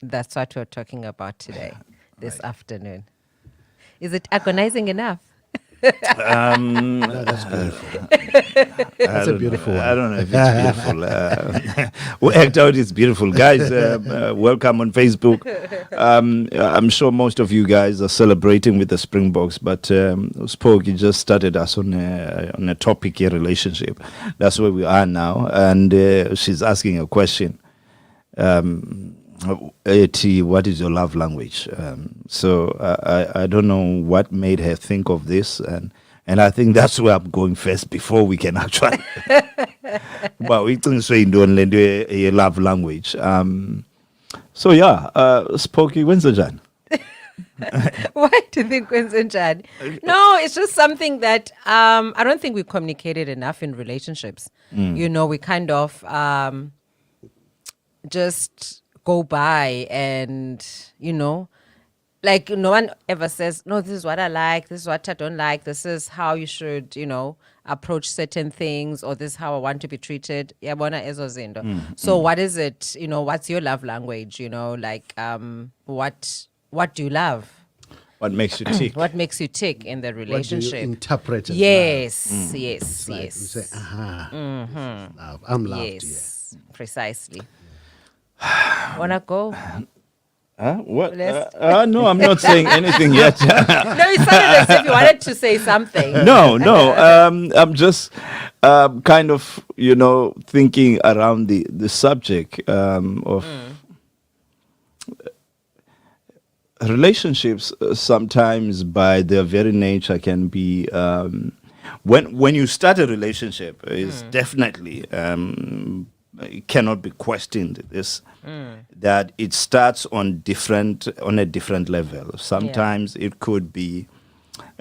That's what we're talking about today, this afternoon. Is it agonizing enough? No, that's beautiful. That's a beautiful one. I don't know if it's beautiful. We act out it's beautiful. Guys, welcome on Facebook. I'm sure most of you guys are celebrating with the Springboks, but Spokie just started us on a topic, a relationship. That's where we are now. And she's asking a question. What is your love language? I don't know what made her think of this, and I think that's where I'm going first before we can actually. But we think so in doing a love language. Spokie, when's the Jan? Why do you think Quincy? No, it's just something that I don't think we communicated enough in relationships. We kind of just go by and, like no one ever says, no, this is what I like, this is what I don't like, this is how you should, approach certain things, or this is how I want to be treated. Yabona ezo zinto. So what is it, what's your love language, what do you love? What makes you tick? What makes you tick in the relationship? What do you interpret as yes, love? yes, Like yes. you say, love. I'm loved. Yes, precisely. Wanna go? What? Let's- No, I'm not saying anything yet. No, it sounded as if you wanted to say something. No. I'm just kind of, thinking around the subject of relationships. Sometimes, by their very nature, can be when you start a relationship, is definitely it cannot be questioned. This that it starts on a different level. Sometimes it could be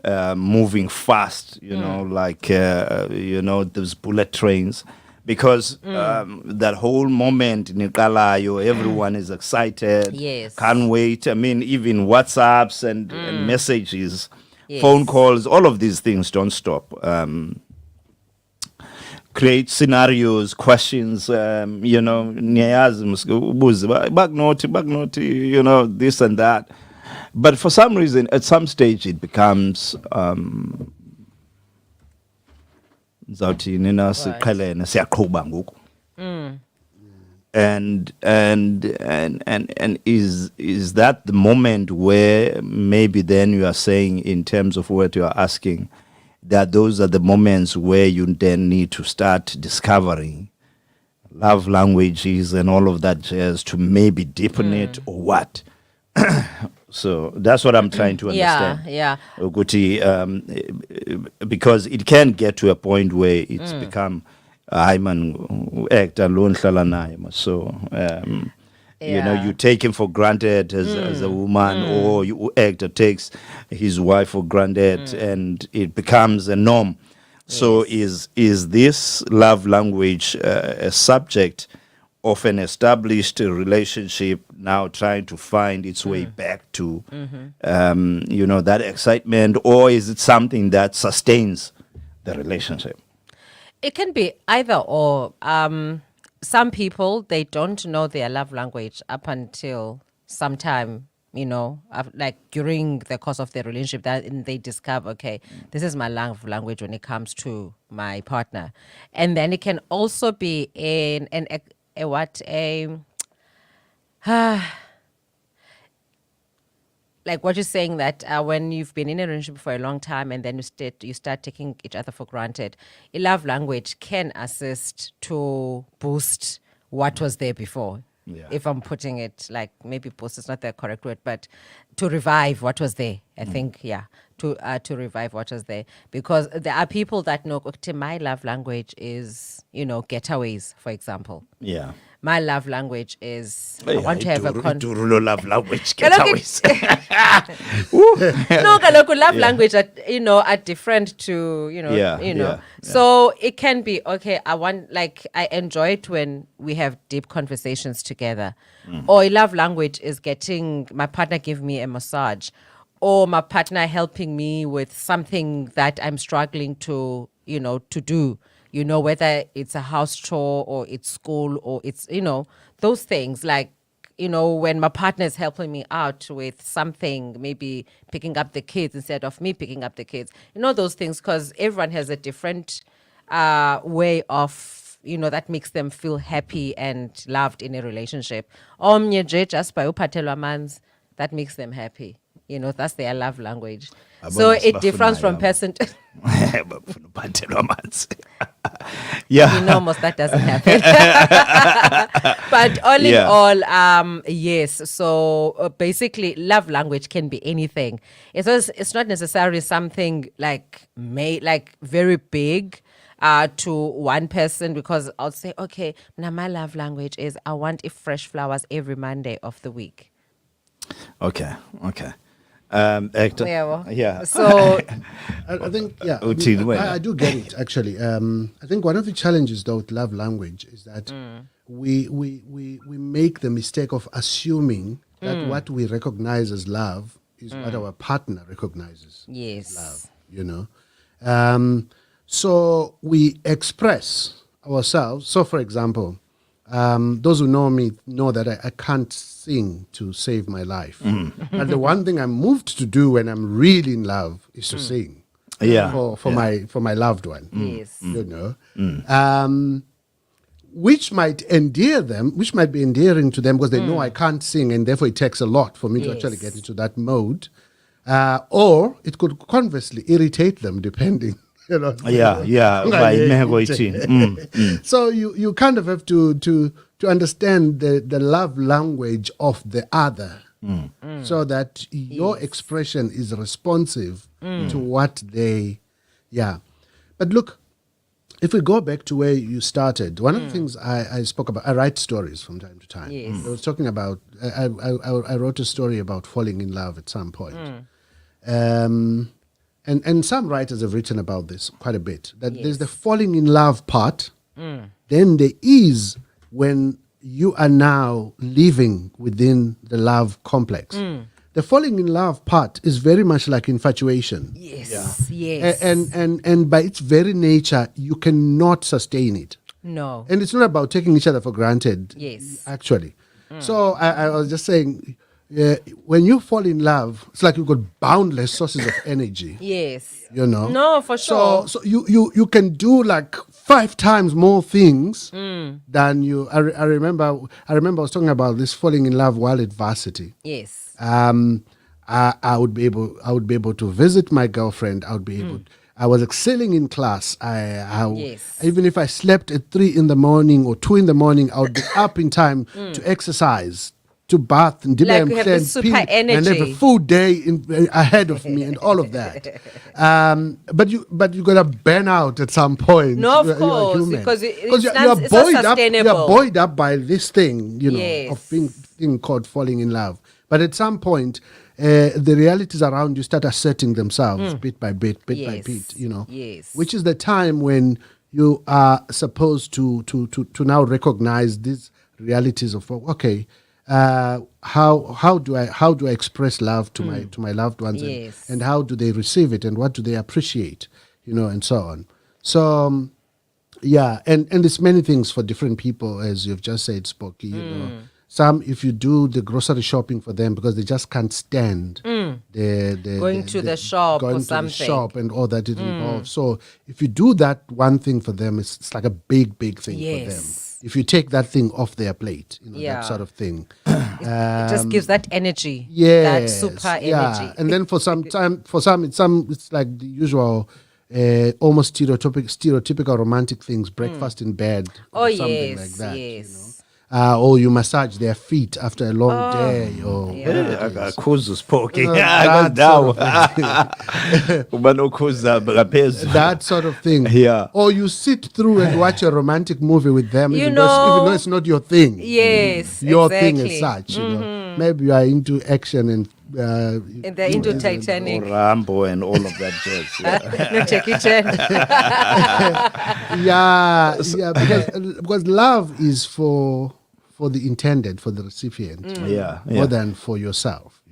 moving fast, like those bullet trains, because that whole moment in Ikalayo, everyone is excited. Yes. Can't wait. I mean, even WhatsApps and messages, Yes. phone calls, all of these things don't stop. Create scenarios, questions, niyazi ubuze back this and that. But for some reason, at some stage, it becomes zawuthi nina siqhelene siyaqhuba ngoku. And is that the moment where maybe then you are saying, in terms of what you are asking, that those are the moments where you then need to start discovering love languages and all of that jazz to maybe deepen it, or what? So that's what I'm trying to understand. Yeah. Ukuthi, because it can get to a point where it's become act alone. So you take him for granted as a woman, or you actor takes his wife for granted, and it becomes a norm. So is this love language a subject of an established relationship now trying to find its way back to that excitement, or is it something that sustains the relationship? It can be either or. Some people, they don't know their love language up until sometime, like during the course of their relationship, that they discover, okay, this is my love language when it comes to my partner. And then it can also be like what you're saying, that when you've been in a relationship for a long time and then you start taking each other for granted, a love language can assist to boost what was there before. Yeah. If I'm putting it like, maybe boost is not the correct word, but to revive what was there. I think, to revive what was there, because there are people that know, okay, my love language is, getaways, for example. Yeah. My love language is I want to have a love language getaways. No, kaloku love language are different to So it can be, okay, I enjoy it when we have deep conversations together. Or a love language is getting my partner give me a massage, or my partner helping me with something that I'm struggling to do. Whether it's a house chore or it's school or it's, those things, like when my partner is helping me out with something, maybe picking up the kids instead of me picking up the kids, those things, because everyone has a different way of, that makes them feel happy and loved in a relationship. Omnye nje just by uphathelwa amanzi, that makes them happy. That's their love language. So it differs from person to yeah. Most that doesn't happen. But all in all, yes. So basically, love language can be anything. It's not necessarily something like very big to one person, because I'll say, okay, now my love language is I want fresh flowers every Monday of the week. Okay. Actor. Yeah. So I think, I do get it, actually. I think one of the challenges, though, with love language is that we make the mistake of assuming that what we recognize as love is what our partner recognizes as love, so we express ourselves. So, for example, those who know me know that I can't sing to save my life. But the one thing I'm moved to do when I'm really in love is to sing. For my loved one. Yes. Which might endear them, which might be endearing to them because they know I can't sing, and therefore it takes a lot for me to actually get into that mode. Or it could conversely irritate them, depending. So you kind of have to understand the love language of the other, so that your expression is responsive to what they. But look, if we go back to where you started, one of the things I spoke about, I write stories from time to time. I was talking about, I wrote a story about falling in love at some point. And some writers have written about this quite a bit, that there's the falling in love part, then there is when you are now living within the love complex. The falling in love part is very much like infatuation. Yes. And by its very nature, you cannot sustain it. No. And it's not about taking each other for granted. Yes. Actually. So I was just saying, when you fall in love, it's like you've got boundless sources of energy. Yes. No, for sure. So you can do like 5 times more things than you. I remember I was talking about this falling in love while at varsity. Yes. I would be able to visit my girlfriend. I would be able. I was excelling in class. Even if I slept at 3 in the morning or 2 in the morning, I would be up in time to exercise, to bath, and like we have the super energy, and have a full day ahead of me, and all of that. But you got to burn out at some point. No, of course, because you're buoyed up. You're buoyed up by this thing, of being called falling in love. But at some point, the realities around you start asserting themselves bit by bit, by bit. Which is the time when you are supposed to now recognize these realities of how do I express love to my loved ones, and how do they receive it, and what do they appreciate, and so on. So and there's many things for different people, as you've just said, Spokie. Some, if you do the grocery shopping for them because they just can't stand going to the shop or something, the shop and all that it involves. So if you do that one thing for them, it's like a big thing for them. If you take that thing off their plate, that sort of thing. It just gives that energy, that super energy. And then for some, it's like the usual, almost stereotypical romantic things, breakfast in bed, or something like that. Or you massage their feet after a long day, or that sort of thing. Or you sit through and watch a romantic movie with them, even though it's not your thing. Yes, your thing as such. Maybe you are into action and they're into Titanic, or Rambo, and all of that jazz. No, Jackie Chan. Because love is for the intended, for the recipient, more than for yourself.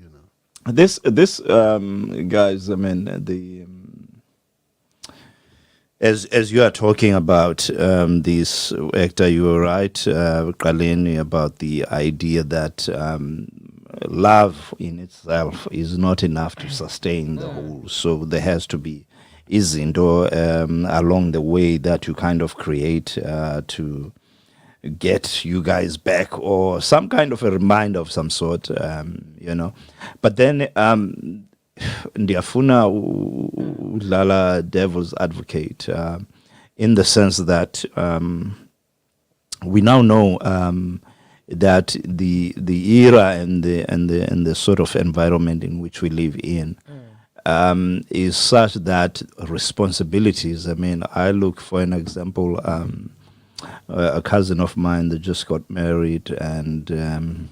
This guys, I mean, as you are talking about this, Hector, you were right, Kaleni, about the idea that love in itself is not enough to sustain the whole. So there has to be along the way that you kind of create to get you guys back, or some kind of a reminder of some sort, But then ndiyafuna udlala devil's advocate, in the sense that we now know that the era and the sort of environment in which we live in is such that responsibilities. I mean, I look for an example. A cousin of mine that just got married, and and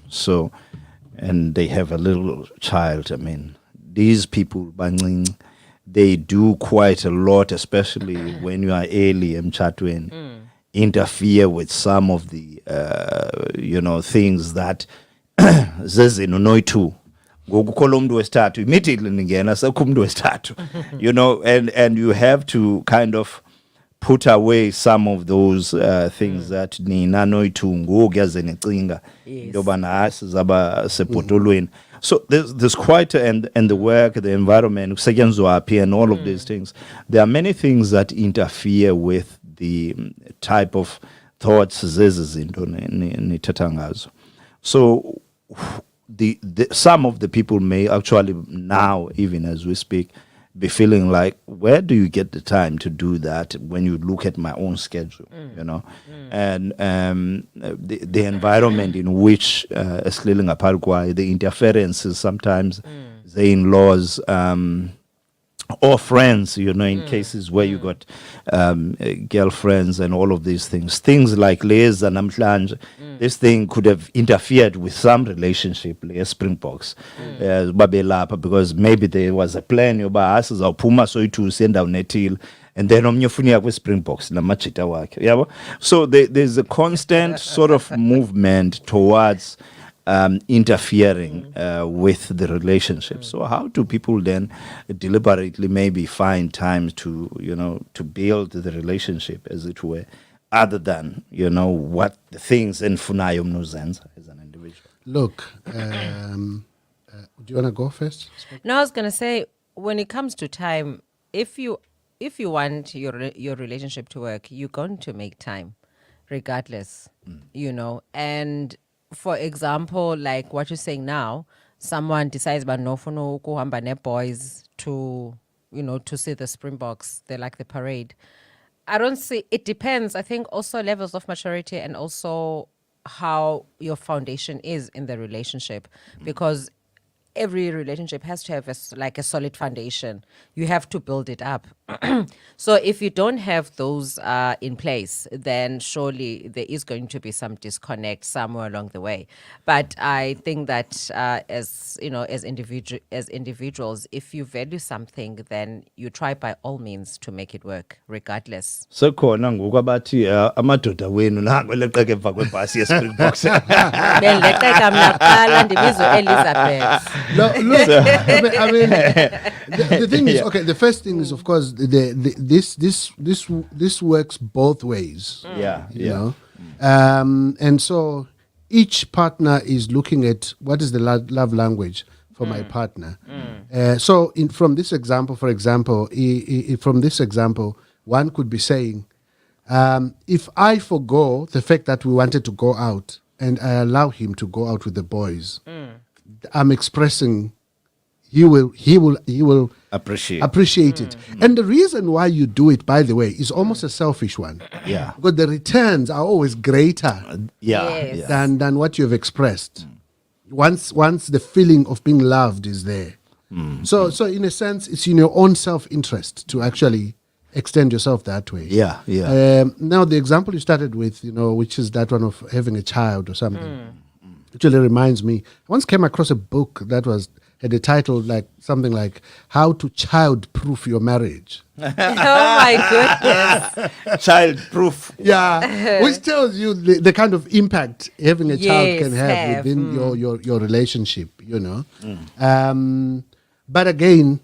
they have a little child. I mean, these people, they do quite a lot, especially when you are early emchatweni, interfere with some of the things that zezinonoitu ngokukhola umuntu wesithathu immediately ningena sekho umuntu wesithathu, and you have to kind of put away some of those things that nina noyitu ngoku yaze necinga intoba nasi zaba sebhotolweni. So there's quite and the work, the environment, kusetyenziswa phi, and all of these things. There are many things that interfere with the type of thoughts zezi zinto nithetha ngazo. So some of the people may actually now, even as we speak, be feeling like, where do you get the time to do that when you look at my own schedule, and the environment in which the interferences sometimes, the in-laws, or friends, in cases where you got girlfriends and all of these things like Les and Namhlanje. This thing could have interfered with some relationship, like Springboks, because maybe there was a plan, so send down Netil, and then with Springboks, so there's a constant sort of movement towards interfering with the relationship. So how do people then deliberately maybe find time to to build the relationship, as it were, other than what the things in funayo mnuzenza as an individual? Look, do you want to go first? No, I was gonna say, when it comes to time, if you want your relationship to work, you're going to make time, regardless, and. For example, like what you're saying now, someone decides about no kuhamba ne boys to to see the Springboks. They like the parade. I don't see. It depends. I think also levels of maturity and also how your foundation is in the relationship, because every relationship has to have a solid foundation. You have to build it up. So if you don't have those in place, then surely there is going to be some disconnect somewhere along the way. But I think that as individuals, if you value something, then you try by all means to make it work, regardless. So khona ngoku abathi amadoda wenu nango leqeke emva kwebhasi yeSpringboks. Beleqeka mna kuqala ndibizwe Elizabeth. Look, I mean, the thing is, okay. The first thing is, of course, this works both ways. And so each partner is looking at what is the love language for my partner. So from this example, for example, one could be saying, if I forgo the fact that we wanted to go out and I allow him to go out with the boys, I'm expressing he will appreciate it. And the reason why you do it, by the way, is almost a selfish one. Yeah. Because the returns are always greater Yes. than what you've expressed. Once the feeling of being loved is there. So in a sense, it's in your own self-interest to actually extend yourself that way. Now the example you started with, which is that one of having a child or something, actually reminds me. I once came across a book that had a title like something like "How to Child-Proof Your Marriage." Oh my goodness! Child-proof. Yeah, which tells you the kind of impact having a child can have within your relationship. But again,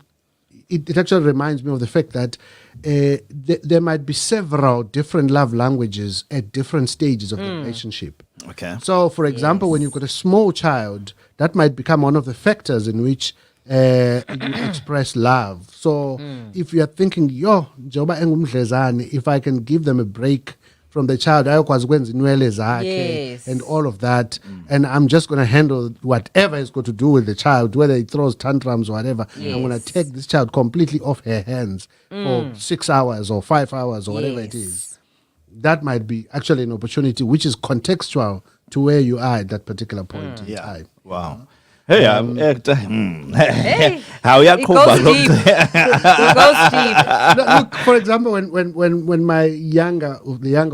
it actually reminds me of the fact that there might be several different love languages at different stages of the relationship. Okay. So, for example, when you've got a small child, that might become one of the factors in which you express love. So, if you are thinking, if I can give them a break from the child, Yes. and all of that, and I'm just going to handle whatever is going to do with the child, whether it throws tantrums or whatever. I'm going to take this child completely off her hands for 6 hours or 5 hours or whatever it is. That might be actually an opportunity which is contextual to where you are at that particular point in time. Wow. Hey, I'm actor. Hey, How you it goes deep. It goes deep. No, look, for example, when the younger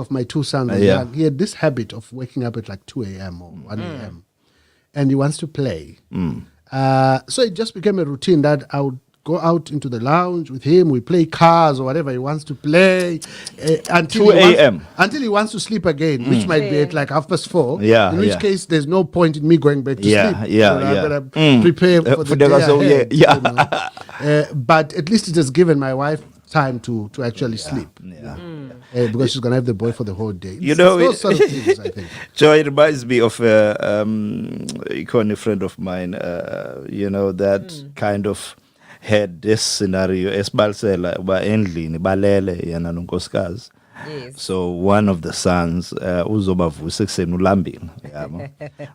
of my two sons was young, he had this habit of waking up at like 2 a.m. or 1 a.m. and he wants to play. So it just became a routine that I would go out into the lounge with him. We play cars or whatever he wants to play until 2 a.m. Until he wants to sleep again, which might be at like 4:30. Yeah, in which case, there's no point in me going back to sleep. Yeah. I'm gonna prepare for the day ahead, yeah. you know. But at least it has given my wife time to actually sleep. Because she's gonna have the boy for the whole day. You know, those sort of things, I think. Joy, it reminds me of a friend of mine. That kind of had this scenario esbalsela ba endlini balele yana nonkosikazi. Yes. So one of the sons uzobavusa ekuseni ulambile yabo.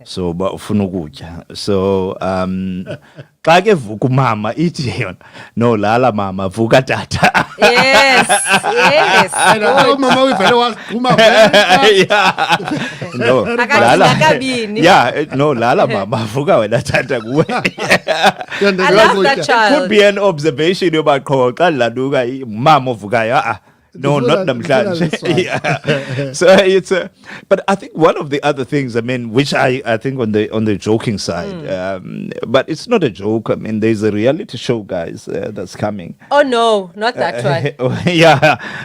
So ba ufuna ukutya. So xa ke vuka umama ithi yona no lala mama vuka tata. Yes. And mama uvele waphuma vele. No. Akabini. Yeah, no lala mama vuka wena tata kuwe. I love that child. Could be an observation about qho xa laduka umama ovukayo no, not namhlanje. Yeah. So it's but I think one of the other things, I mean, which I think on the joking side, but it's not a joke. I mean, there's a reality show, guys, that's coming. Oh no, not that one. Yeah,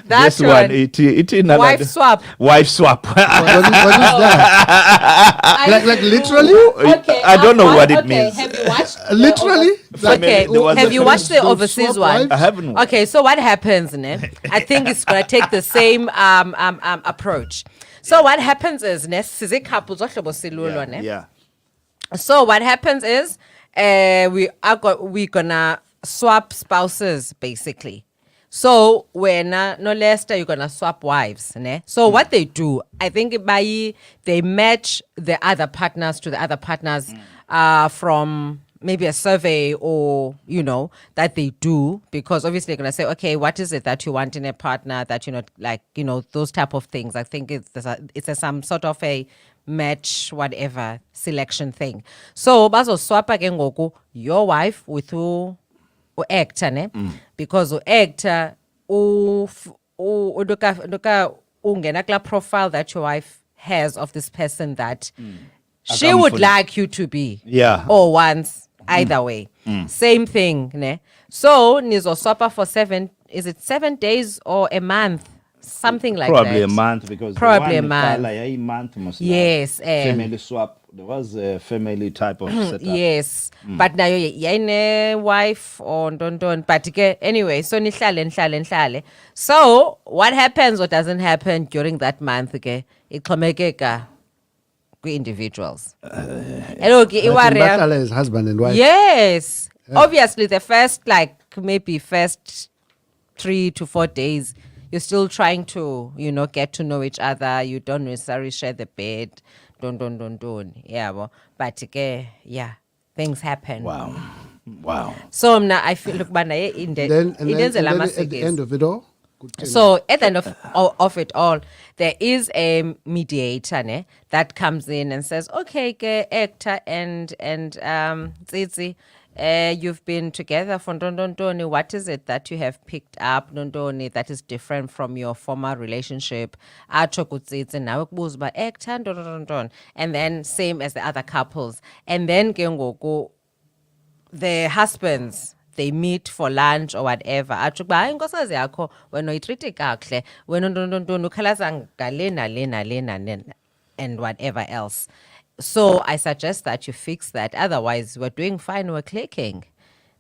that this one. It wife swap. Wife swap. What is that? like literally? Okay, I don't know what it means. Have you watched? Literally? Okay, have you watched the overseas one? I haven't. Okay, so what happens, ne? I think it's gonna take the same approach. So what happens is, ne, size couples ne? Yeah. So what happens is, we're gonna swap spouses basically. So when no Lester, you're gonna swap wives, ne? So what they do, I think they match the other partners to the other partners from maybe a survey or, that they do, because obviously they're going to say, okay, what is it that you want in a partner that, those type of things. I think it's some sort of a match, whatever, selection thing. So, bazo swap again your wife with who actor, ne? Because actor, ungena profile that your wife has of this person that she would like you to be. Yeah. Or once. Either way. Same thing, ne? So nizo swapper for 7 days or a month? Something like probably that. A month, because probably a month. Must yes. family swap. There was a family type of setup. Yes. But now you're wife or don't. But anyway, so nihlale. So what happens or doesn't happen during that month? Okay, it komekeka individuals. His husband and wife. Yes. Yeah. Obviously, the first, maybe first 3 to 4 days, you're still trying to, get to know each other. You don't necessarily share the bed. Don't. Yeah. But, things happen. Wow. So, now I feel, look, at the end of it all? So at the end of it all, there is a mediator, ne, that comes in and says, okay, actor and Tsitsi, you've been together for Ndondoni. What is it that you have picked up, Ndondoni, that is different from your former relationship? Actor, and then same as the other couples. And then the husbands, they meet for lunch or whatever. Nkosikazi yakho wena uyitreat kahle, wena ntontoni ukhalaza ngale and whatever else. So I suggest that you fix that. Otherwise, we're doing fine, we're clicking.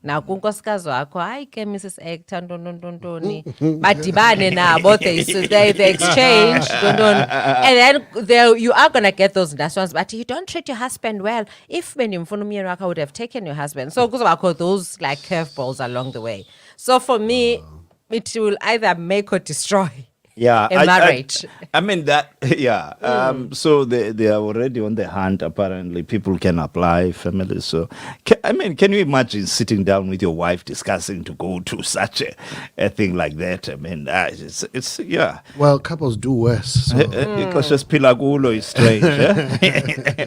Now kunkosikazi wakho hayi ke Mrs Actor ntontoni badibane nabo they exchange and then you are gonna get those ones, but you don't treat your husband well. If benimfuna umyeni wakho, I would have taken your husband. So kuzobakho those like curveballs along the way. So for me, it will either make or destroy. Yeah, a marriage. I mean that. Yeah. So they are already on the hunt. Apparently, people can apply families. So, can you imagine sitting down with your wife discussing to go to such a thing like that? I mean, it's yeah. Well, couples do worse. So. Because just pilagulo is strange. Eh?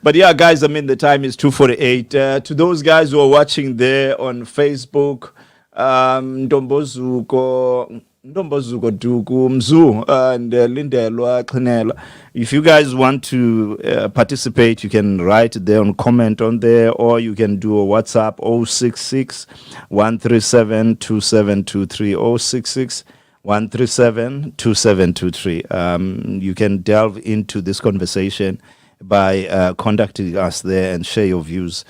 But yeah, guys. I mean, the time is 2:48. To those guys who are watching there on Facebook, Ndombozuko Duku Mzu and Lindelwa Khanela. If you guys want to participate, you can write there and comment on there, or you can do a WhatsApp 066 137 2723 066 137 2723. You can delve into this conversation by contacting us there and share your views.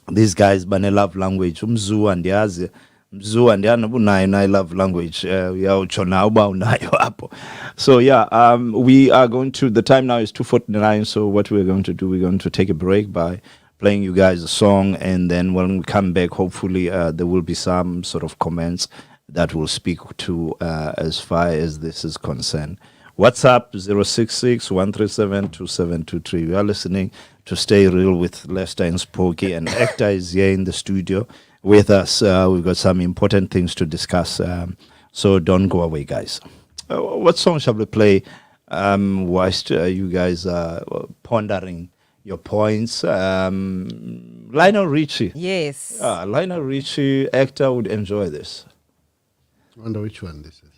These guys bane love language umzu andiyazi mzu andiyanabunayo nayo love language uyawutsho nawo uba unayo apho. So yeah, we are going to, the time now is 2:49. So what we're going to do, we're going to take a break by playing you guys a song, and then when we come back, hopefully there will be some sort of comments that will speak to as far as this is concerned. WhatsApp 066 137 2723. We are listening to Stay Real with Lester and Spokie, and Actor is here in the studio with us. We've got some important things to discuss, so don't go away, guys. What song shall we play whilst you guys are pondering your points? Lionel Richie. Yes. Lionel Richie, Actor would enjoy this. I wonder which one this is.